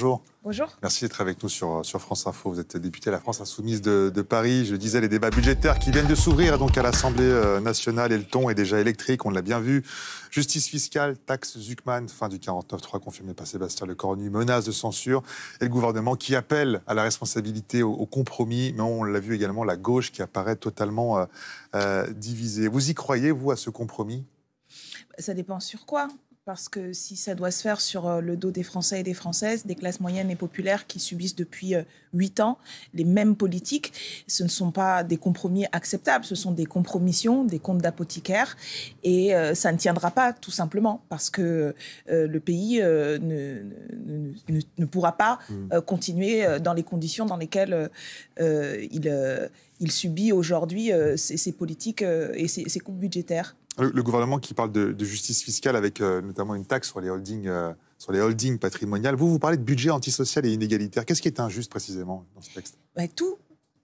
bonjour. Bonjour. Merci d'être avec nous sur France Info. Vous êtes député à la France Insoumise de Paris. Je disais, les débats budgétaires qui viennent de s'ouvrir donc à l'Assemblée nationale, et le ton est déjà électrique, on l'a bien vu. Justice fiscale, taxe Zuckman, fin du 49.3 confirmé par Sébastien Lecornu, menace de censure, et le gouvernement qui appelle à la responsabilité, au compromis. Mais on l'a vu également, la gauche qui apparaît totalement divisée. Vous y croyez, vous, à ce compromis ? Ça dépend sur quoi ? Parce que si ça doit se faire sur le dos des Français et des Françaises, des classes moyennes et populaires qui subissent depuis 8 ans les mêmes politiques, ce ne sont pas des compromis acceptables, ce sont des compromissions, des comptes d'apothicaire. Et ça ne tiendra pas, tout simplement, parce que le pays ne pourra pas continuer dans les conditions dans lesquelles il subit aujourd'hui ces politiques et ces coupes budgétaires. Le gouvernement qui parle de justice fiscale avec notamment une taxe sur les holdings patrimoniales. Vous parlez de budget antisocial et inégalitaire. Qu'est-ce qui est injuste précisément dans ce texte ?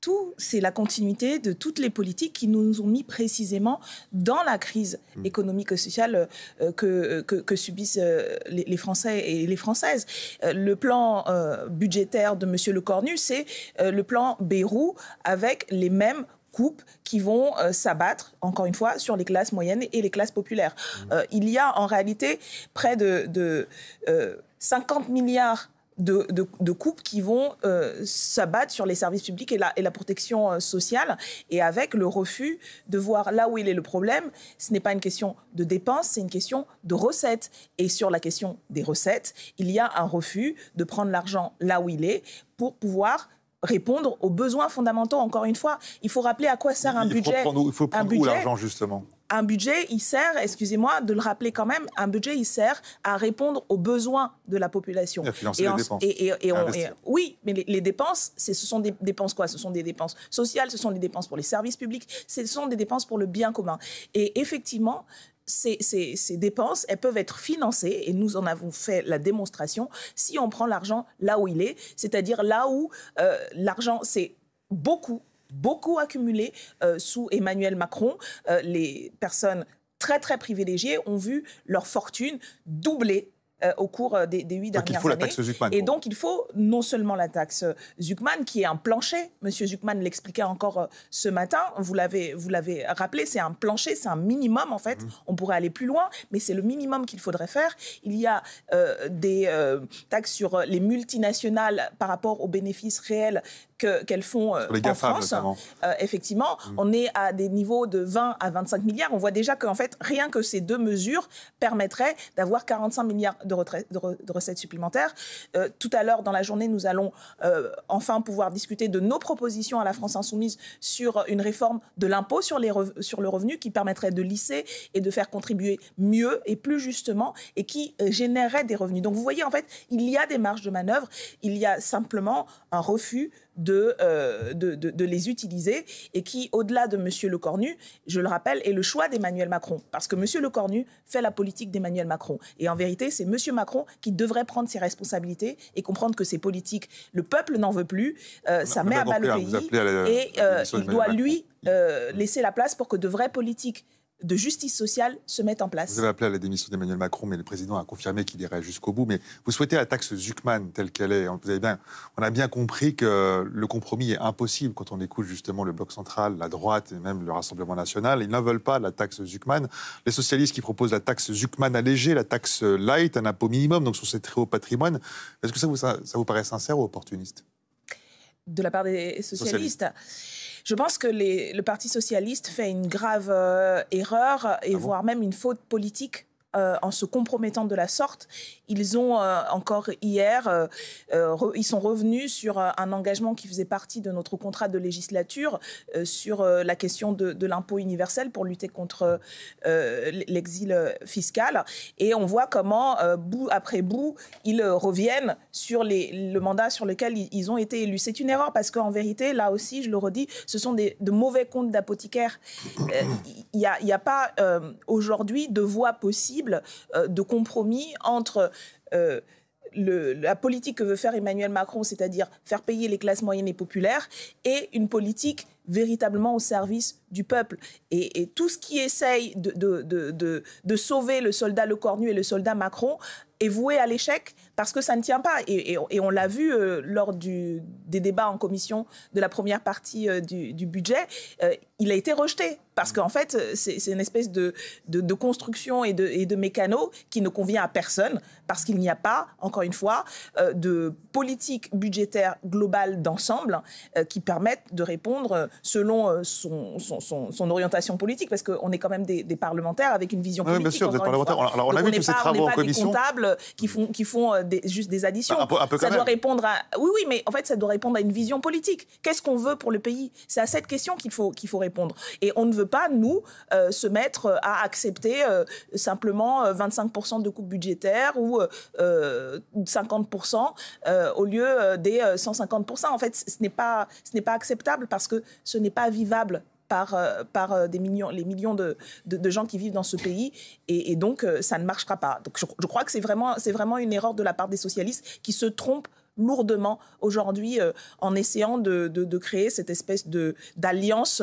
Tout, c'est la continuité de toutes les politiques qui nous ont mis précisément dans la crise économique et sociale que subissent les Français et les Françaises. Le plan budgétaire de M. Lecornu, c'est le plan Bayrou avec les mêmes coupes qui vont s'abattre, encore une fois, sur les classes moyennes et les classes populaires. Il y a en réalité près de 50 milliards de coupes qui vont s'abattre sur les services publics et la protection sociale, et avec le refus de voir là où il est le problème. Ce n'est pas une question de dépenses, c'est une question de recettes. Et sur la question des recettes, il y a un refus de prendre l'argent là où il est pour pouvoir répondre aux besoins fondamentaux. Encore une fois, il faut rappeler à quoi sert un budget. Il faut prendre où l'argent, justement ? Un budget, il sert, excusez-moi de le rappeler quand même, un budget, il sert à répondre aux besoins de la population. Et à financer les dépenses. Oui, mais les dépenses, ce sont des dépenses quoi ? Ce sont des dépenses sociales, ce sont des dépenses pour les services publics, ce sont des dépenses pour le bien commun. Et effectivement, ces dépenses, elles peuvent être financées, et nous en avons fait la démonstration, si on prend l'argent là où il est, c'est-à-dire là où l'argent, c'est beaucoup accumulé sous Emmanuel Macron. Les personnes très, très privilégiées ont vu leur fortune doubler au cours des 8 dernières années. Donc il faut la taxe Zuckman. Et donc il faut non seulement la taxe Zuckman, qui est un plancher. Monsieur Zuckman l'expliquait encore ce matin, vous l'avez rappelé, c'est un plancher, c'est un minimum en fait. On pourrait aller plus loin, mais c'est le minimum qu'il faudrait faire. Il y a des taxes sur les multinationales par rapport aux bénéfices réels qu'elles font en France. Effectivement, on est à des niveaux de 20 à 25 milliards. On voit déjà qu'en fait, rien que ces deux mesures permettraient d'avoir 45 milliards de recettes supplémentaires. Tout à l'heure, dans la journée, nous allons enfin pouvoir discuter de nos propositions à la France Insoumise sur une réforme de l'impôt sur le revenu qui permettrait de lisser et de faire contribuer mieux et plus justement, et qui générerait des revenus. Donc vous voyez, en fait, il y a des marges de manœuvre. Il y a simplement un refus de les utiliser, et qui, au-delà de M. Lecornu, je le rappelle, est le choix d'Emmanuel Macron. Parce que M. Lecornu fait la politique d'Emmanuel Macron. Et en vérité, c'est M. Macron qui devrait prendre ses responsabilités et comprendre que ces politiques, le peuple n'en veut plus, ça met à bas le pays, et il doit, lui, laisser la place pour que de vraies politiques de justice sociale se mettent en place. Vous avez appelé à la démission d'Emmanuel Macron, mais le président a confirmé qu'il irait jusqu'au bout. Mais vous souhaitez la taxe Zuckman telle qu'elle est. On a bien compris que le compromis est impossible quand on écoute justement le bloc central, la droite et même le Rassemblement national. Ils n'en veulent pas, la taxe Zuckman. Les socialistes qui proposent la taxe Zuckman allégée, la taxe light, un impôt minimum, donc sur ces très hauts patrimoines. Est-ce que ça vous paraît sincère ou opportuniste ? De la part des socialistes. Je pense que le Parti socialiste fait une grave erreur, et voire même une faute politique en se compromettant de la sorte. Ils ont encore hier, ils sont revenus sur un engagement qui faisait partie de notre contrat de législature sur la question de l'impôt universel pour lutter contre l'exil fiscal. Et on voit comment, bout après bout, ils reviennent sur le mandat sur lequel ils ont été élus. C'est une erreur parce qu'en vérité, là aussi, je le redis, ce sont de mauvais comptes d'apothicaire. Il n'y a pas aujourd'hui de voie possible de compromis entre la politique que veut faire Emmanuel Macron, c'est-à-dire faire payer les classes moyennes et populaires, et une politique véritablement au service du peuple. Et tout ce qui essaye de sauver le soldat Lecornu et le soldat Macron est voué à l'échec parce que ça ne tient pas. Et on l'a vu lors des débats en commission de la première partie du budget, il a été rejeté. Parce qu'en fait, c'est une espèce de construction et de mécano qui ne convient à personne, parce qu'il n'y a pas, encore une fois, de politique budgétaire globale d'ensemble qui permette de répondre selon son orientation politique, parce qu'on est quand même des parlementaires avec une vision politique. Oui, bien sûr, vous êtes parlementaire. Alors, on a vu tous ces travaux en commission. On n'est pas des comptables qui font juste des additions. Un peu ça doit répondre à... Oui, mais en fait, ça doit répondre à une vision politique. Qu'est-ce qu'on veut pour le pays? C'est à cette question qu'il faut répondre. Et on ne veut pas, nous, se mettre à accepter simplement 25% de coupes budgétaires ou 50% au lieu des 150%. En fait, ce n'est pas acceptable parce que ce n'est pas vivable par les millions de gens qui vivent dans ce pays. Et donc, ça ne marchera pas. Donc, je crois que c'est vraiment une erreur de la part des socialistes qui se trompent lourdement aujourd'hui en essayant de créer cette espèce d'alliance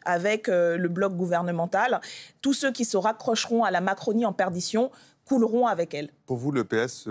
avec le bloc gouvernemental. Tous ceux qui se raccrocheront à la Macronie en perdition couleront avec elle. Pour vous, le PS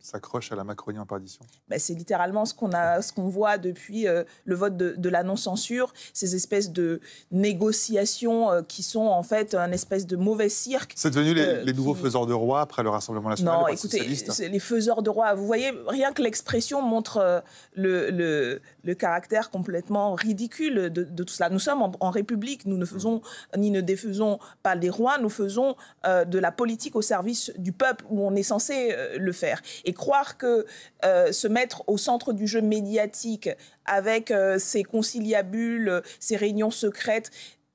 s'accroche à la Macronie en perdition? C'est littéralement ce qu'on voit depuis le vote de la non-censure, ces espèces de négociations qui sont en fait un espèce de mauvais cirque. C'est devenu les nouveaux faiseurs de roi après le Rassemblement national? Non, écoutez, les faiseurs de roi, vous voyez, rien que l'expression montre le caractère complètement ridicule de tout cela. Nous sommes en République, nous ne faisons ni ne défaisons pas des rois, nous faisons de la politique au service du peuple où on est censé le faire. Et croire que se mettre au centre du jeu médiatique avec ces conciliabules, ces réunions secrètes,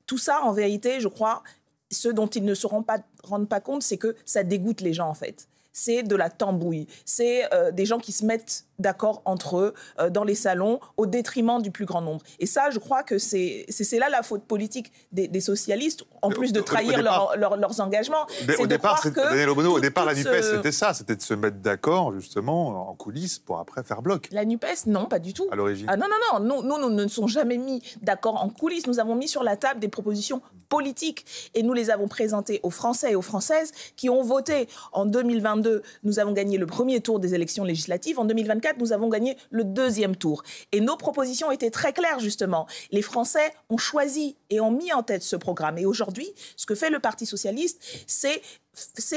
tout ça, en vérité, je crois, ce dont ils ne se rendent pas compte, c'est que ça dégoûte les gens, en fait. C'est de la tambouille. C'est des gens qui se mettent d'accord entre eux dans les salons au détriment du plus grand nombre. Et ça, je crois que c'est là la faute politique des socialistes, en plus de trahir leurs engagements. Au départ, la NUPES, c'était ça, c'était de se mettre d'accord, justement, en coulisses, pour après faire bloc. La NUPES, non, pas du tout. À l'origine. Ah, non, nous ne nous sommes jamais mis d'accord en coulisses. Nous avons mis sur la table des propositions politiques et nous les avons présentées aux Français et aux Françaises qui ont voté. En 2022, nous avons gagné le premier tour des élections législatives. En 2024, nous avons gagné le deuxième tour. Et nos propositions étaient très claires, justement. Les Français ont choisi et ont mis en tête ce programme. Et aujourd'hui, ce que fait le Parti socialiste, c'est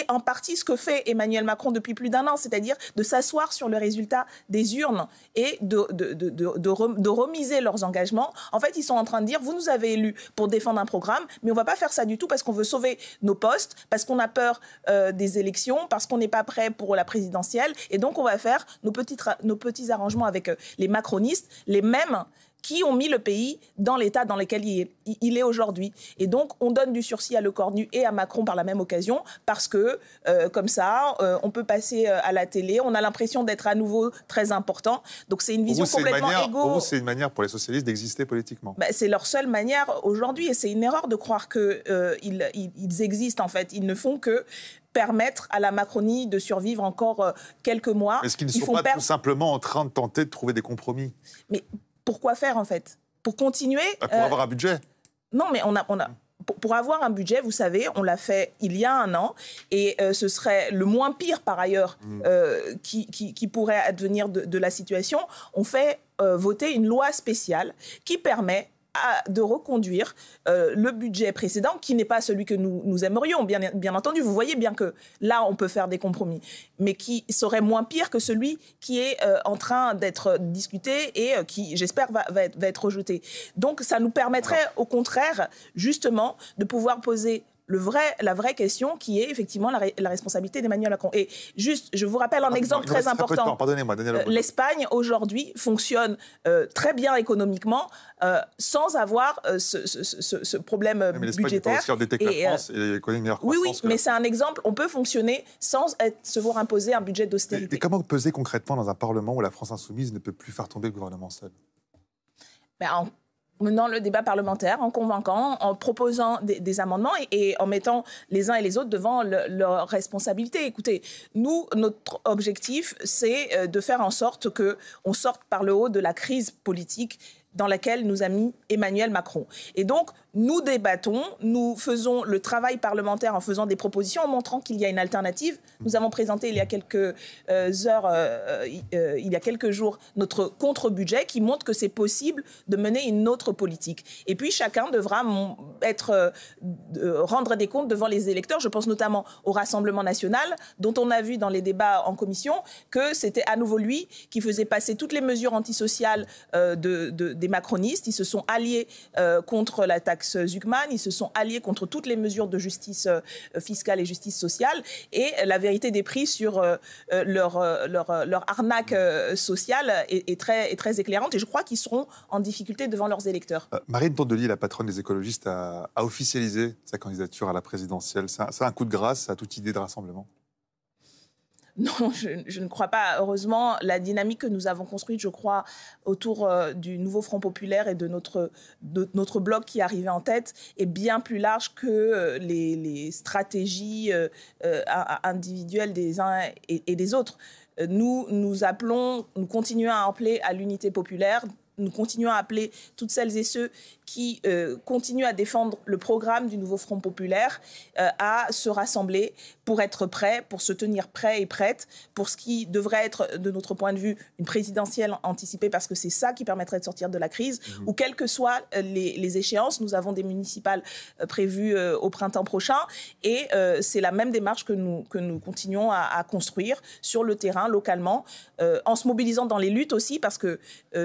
en partie ce que fait Emmanuel Macron depuis plus d'un an, c'est-à-dire de s'asseoir sur le résultat des urnes et de remiser leurs engagements. En fait, ils sont en train de dire, vous nous avez élus pour défendre un programme, mais on ne va pas faire ça du tout parce qu'on veut sauver nos postes, parce qu'on a peur des élections, parce qu'on n'est pas prêt pour la présidentielle. Et donc, on va faire nos petits arrangements avec les macronistes, les mêmes qui ont mis le pays dans l'état dans lequel il est aujourd'hui. Et donc, on donne du sursis à Lecornu et à Macron par la même occasion, parce que, comme ça, on peut passer à la télé, on a l'impression d'être à nouveau très important. Donc, c'est une vision complètement égaux. Pour vous, c'est une manière pour les socialistes d'exister politiquement? C'est leur seule manière aujourd'hui, et c'est une erreur de croire qu'ils existent, en fait. Ils ne font que permettre à la Macronie de survivre encore quelques mois. Est-ce qu'ils ne sont pas tout simplement en train de tenter de trouver des compromis? Mais pourquoi faire, en fait? Pour continuer... Pour avoir un budget? Non, mais pour avoir un budget, vous savez, on l'a fait il y a un an, et ce serait le moins pire, par ailleurs, qui pourrait advenir de la situation. On fait voter une loi spéciale qui permet de reconduire le budget précédent, qui n'est pas celui que nous aimerions, bien entendu. Vous voyez bien que là, on peut faire des compromis, mais qui serait moins pire que celui qui est en train d'être discuté et qui, j'espère, va être rejeté. Donc, ça nous permettrait, au contraire, justement, de pouvoir poser la vraie question qui est effectivement la responsabilité d'Emmanuel Macron. Et juste, je vous rappelle un exemple très important. Pardonnez-moi, Daniel. L'Espagne, aujourd'hui, fonctionne très bien économiquement sans avoir ce problème budgétaire. Et connaît une meilleure croissance. Oui, mais c'est un exemple. On peut fonctionner sans se voir imposer un budget d'austérité. Et comment peser concrètement dans un Parlement où la France insoumise ne peut plus faire tomber le gouvernement seul? En menant le débat parlementaire, en convainquant, en proposant des amendements et en mettant les uns et les autres devant leurs responsabilités. Écoutez, nous, notre objectif, c'est de faire en sorte qu'on sorte par le haut de la crise politique dans laquelle nous a mis Emmanuel Macron. Et donc, nous débattons, nous faisons le travail parlementaire en faisant des propositions, en montrant qu'il y a une alternative. Nous avons présenté il y a quelques il y a quelques jours, notre contre-budget qui montre que c'est possible de mener une autre politique. Et puis, chacun devra rendre des comptes devant les électeurs. Je pense notamment au Rassemblement national, dont on a vu dans les débats en commission que c'était à nouveau lui qui faisait passer toutes les mesures antisociales des macronistes. Ils se sont alliés contre la taxe Zuckman, ils se sont alliés contre toutes les mesures de justice fiscale et justice sociale. Et la vérité des prix sur leur arnaque sociale est très éclairante. Et je crois qu'ils seront en difficulté devant leurs électeurs. Marine Tondelier, la patronne des écologistes, a officialisé sa candidature à la présidentielle. C'est un coup de grâce à toute idée de rassemblement? Non, je ne crois pas. Heureusement, la dynamique que nous avons construite, je crois, autour du nouveau Front populaire et de notre bloc qui arrivait en tête est bien plus large que les stratégies individuelles des uns et des autres. Nous continuons à appeler à l'unité populaire. Nous continuons à appeler toutes celles et ceux qui continuent à défendre le programme du nouveau Front populaire à se rassembler pour être prêts, pour se tenir prêts et prêtes pour ce qui devrait être, de notre point de vue, une présidentielle anticipée, parce que c'est ça qui permettrait de sortir de la crise, ou quelles que soient les échéances. Nous avons des municipales prévues au printemps prochain, et c'est la même démarche que nous continuons à construire sur le terrain, localement, en se mobilisant dans les luttes aussi, parce que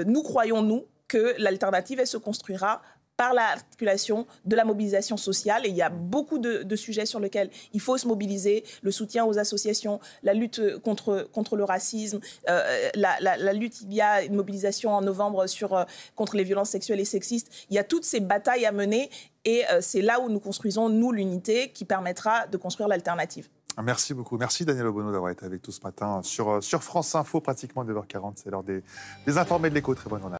nous croyons, nous, que l'alternative, elle se construira par l'articulation de la mobilisation sociale. Et il y a beaucoup de sujets sur lesquels il faut se mobiliser. Le soutien aux associations, la lutte contre le racisme, la lutte, il y a une mobilisation en novembre contre les violences sexuelles et sexistes. Il y a toutes ces batailles à mener et c'est là où nous construisons, nous, l'unité qui permettra de construire l'alternative. Merci beaucoup. Merci Daniel Obono d'avoir été avec nous ce matin sur France Info, pratiquement 9h40. C'est l'heure des informés de l'Écho. Très bonne journée.